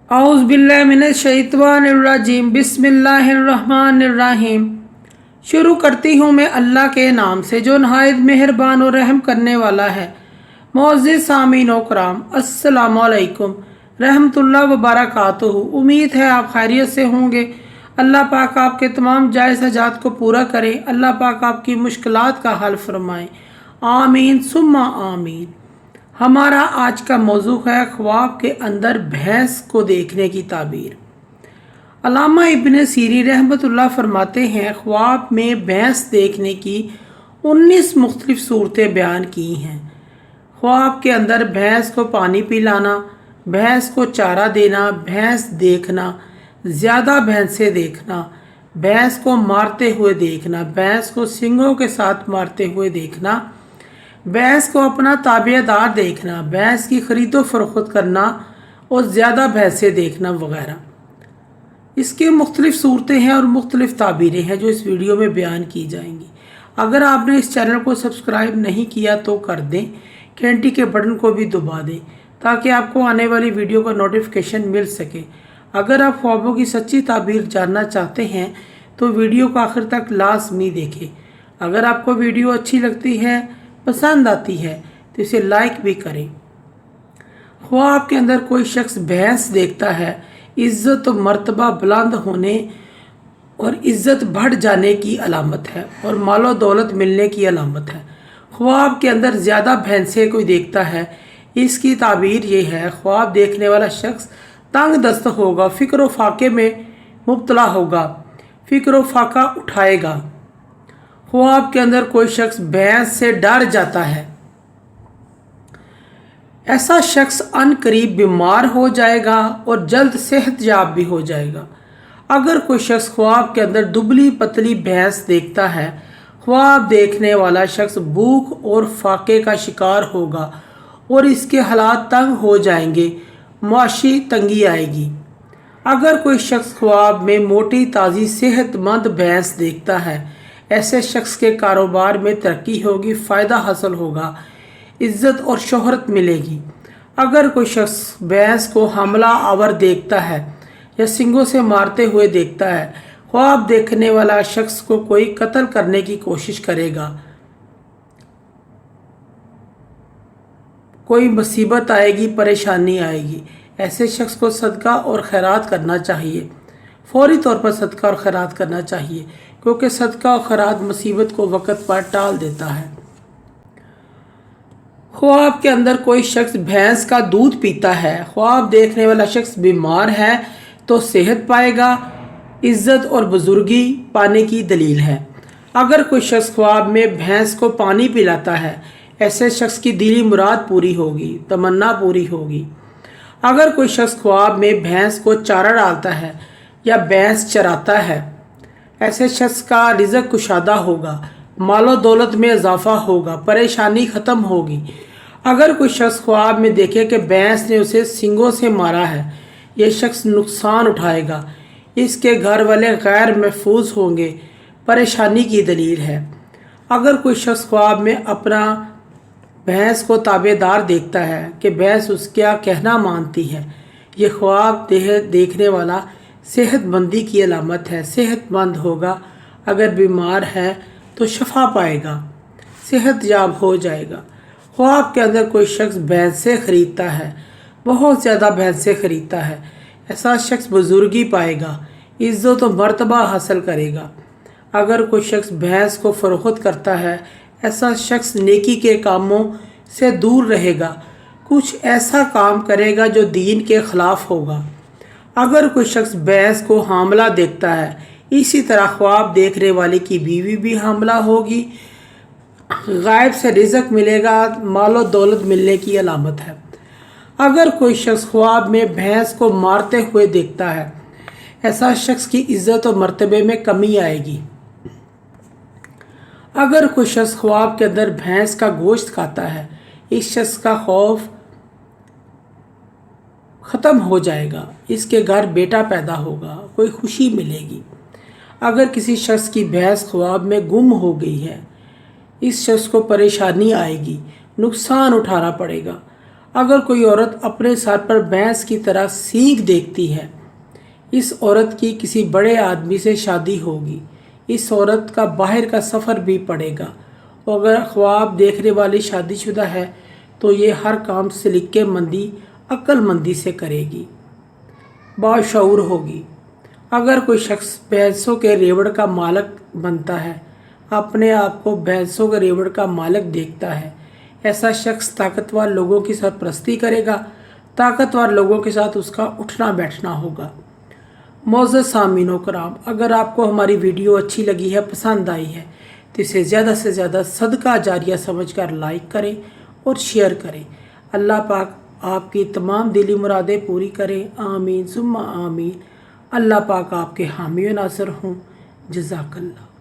औज़ुबिल्लाहिमिनश्शैतानिर्रजीम बिस्मिल्लाहिर्रहमानिर्रहीम। शुरू करती हूँ मैं अल्लाह के नाम से जो नहायत मेहरबान और रहम करने वाला है। मोअज़्ज़िज़ सामीन व कराम, अस्सलामु अलैकुम रहमतुल्लाह व बरकातुहू। उम्मीद है आप खैरियत से होंगे। अल्लाह पाक आपके तमाम जायज़ हाजात को पूरा करे। अल्लाह पाक आपकी मुश्किलात का हल फरमाए। आमीन सुम्मा आमीन। हमारा आज का मौजू है ख्वाब के अंदर भैंस को देखने की ताबीर। अल्लामा इब्न सीरी रहमतुल्लाह फरमाते हैं, ख्वाब में भैंस देखने की 19 मुख्तलिफ सूरतें बयान की हैं। ख्वाब के अंदर भैंस को पानी पिलाना, भैंस को चारा देना, भैंस देखना, ज़्यादा भैंसें देखना, भैंस को मारते हुए देखना, भैंस को सींगों के साथ मारते हुए देखना, भैंस को अपना ताबेदार देखना, भैंस की खरीदो फरोख्त करना और ज़्यादा भैंसें देखना वगैरह। इसकी मुख्तलिफ सूरतें हैं और मुख्तलिफ ताबीरें हैं जो इस वीडियो में बयान की जाएंगी। अगर आपने इस चैनल को सब्सक्राइब नहीं किया तो कर दें, घंटी के बटन को भी दबा दें ताकि आपको आने वाली वीडियो का नोटिफिकेशन मिल सके। अगर आप ख्वाबों की सच्ची ताबीर जानना चाहते हैं तो वीडियो को आखिर तक लाजमी देखें। अगर आपको वीडियो अच्छी लगती है, पसंद आती है तो इसे लाइक भी करें। ख्वाब के अंदर कोई शख्स भैंस देखता है, इज़्ज़त और मर्तबा बुलंद होने और इज़्ज़त बढ़ जाने की अलामत है और मालो दौलत मिलने की अलामत है। ख्वाब के अंदर ज़्यादा भैंसें कोई देखता है, इसकी ताबीर ये है, ख्वाब देखने वाला शख्स तंग दस्त होगा, फ़िक्र व फाके में मुब्तला होगा, फ़िक्र व फाका उठाएगा। ख्वाब के अंदर कोई शख्स भैंस से डर जाता है, ऐसा शख्स अनकरीब बीमार हो जाएगा और जल्द सेहतयाब भी हो जाएगा। अगर कोई शख्स ख्वाब के अंदर दुबली पतली भैंस देखता है, ख्वाब देखने वाला शख्स भूख और फाके का शिकार होगा और इसके हालात तंग हो जाएंगे, मुआशी तंगी आएगी। अगर कोई शख्स ख्वाब में मोटी ताज़ी सेहतमंद भैंस देखता है, ऐसे शख्स के कारोबार में तरक्की होगी, फ़ायदा हासिल होगा, इज़्ज़त और शोहरत मिलेगी। अगर कोई शख्स भैंस को हमला आवर देखता है या सींगों से मारते हुए देखता है, ख्वाब देखने वाला शख्स को कोई कत्ल करने की कोशिश करेगा, कोई मुसीबत आएगी, परेशानी आएगी। ऐसे शख्स को सदका और खैरात करना चाहिए, फौरी तौर पर सदका और खैरात करना चाहिए, क्योंकि सदका और खैरात मुसीबत को वक़्त पर टाल देता है। ख्वाब के अंदर कोई शख्स भैंस का दूध पीता है, ख्वाब देखने वाला शख्स बीमार है तो सेहत पाएगा, इज़्ज़त और बुजुर्गी पाने की दलील है। अगर कोई शख्स ख्वाब में भैंस को पानी पिलाता है, ऐसे शख्स की दिली मुराद पूरी होगी, तमन्ना पूरी होगी। अगर कोई शख्स ख्वाब में भैंस को चारा डालता है या भैंस चराता है, ऐसे शख्स का रिज़्क़ कुशादा होगा, मालो दौलत में इजाफा होगा, परेशानी ख़त्म होगी। अगर कोई शख्स ख्वाब में देखे कि भैंस ने उसे सींगों से मारा है, ये शख्स नुकसान उठाएगा, इसके घर वाले गैर महफूज होंगे, परेशानी की दलील है। अगर कोई शख्स ख्वाब में अपना भैंस को ताबेदार देखता है कि भैंस उसका कहना मानती है, ये ख्वाब देखने वाला सेहतमंदी की अलामत है, सेहतमंद होगा। अगर बीमार है तो शफा पाएगा, सेहतयाब हो जाएगा। ख्वाब के अंदर कोई शख्स भैंसें खरीदता है, बहुत ज़्यादा भैंसें खरीदता है, ऐसा शख्स बुजुर्गी पाएगा, इज़्ज़त और मर्तबा हासिल करेगा। अगर कोई शख्स भैंस को फरोख्त करता है, ऐसा शख्स नेकी के कामों से दूर रहेगा, कुछ ऐसा काम करेगा जो दीन के ख़िलाफ़ होगा। अगर कोई शख्स भैंस को हामला देखता है, इसी तरह ख्वाब देखने वाले की बीवी भी हामला होगी, गायब से रिज़्क़ मिलेगा, मालो दौलत मिलने की अलामत है। अगर कोई शख्स ख्वाब में भैंस को मारते हुए देखता है, ऐसा शख्स की इज़्ज़त और मर्तबे में कमी आएगी। अगर कोई शख्स ख्वाब के अंदर भैंस का गोश्त खाता है, इस शख्स का खौफ ख़त्म हो जाएगा, इसके घर बेटा पैदा होगा, कोई खुशी मिलेगी। अगर किसी शख्स की भैंस ख्वाब में गुम हो गई है, इस शख्स को परेशानी आएगी, नुकसान उठाना पड़ेगा। अगर कोई औरत अपने सर पर भैंस की तरह सींग देखती है, इस औरत की किसी बड़े आदमी से शादी होगी। इस औरत का बाहर का सफ़र भी पड़ेगा। और अगर ख्वाब देखने वाली शादीशुदा है तो ये हर काम सलीके मंदी अक्लमंदी से करेगी, बाशऊर होगी। अगर कोई शख्स भैंसों के रेवड़ का मालिक बनता है, अपने आप को भैंसों के रेवड़ का मालिक देखता है, ऐसा शख्स ताकतवर लोगों की सरपरस्ती करेगा, ताकतवर लोगों के साथ उसका उठना बैठना होगा। मोअज़्ज़ज़ सामीन व कराम, अगर आपको हमारी वीडियो अच्छी लगी है, पसंद आई है, तो इसे ज़्यादा से ज़्यादा सदका जारिया समझकर लाइक करें और शेयर करें। अल्लाह पाक आपकी तमाम दिली मुरादें पूरी करें। आमीन सुम्मा आमीन। अल्लाह पाक आपके हामी व नासर हों। जज़ाकल्लाह।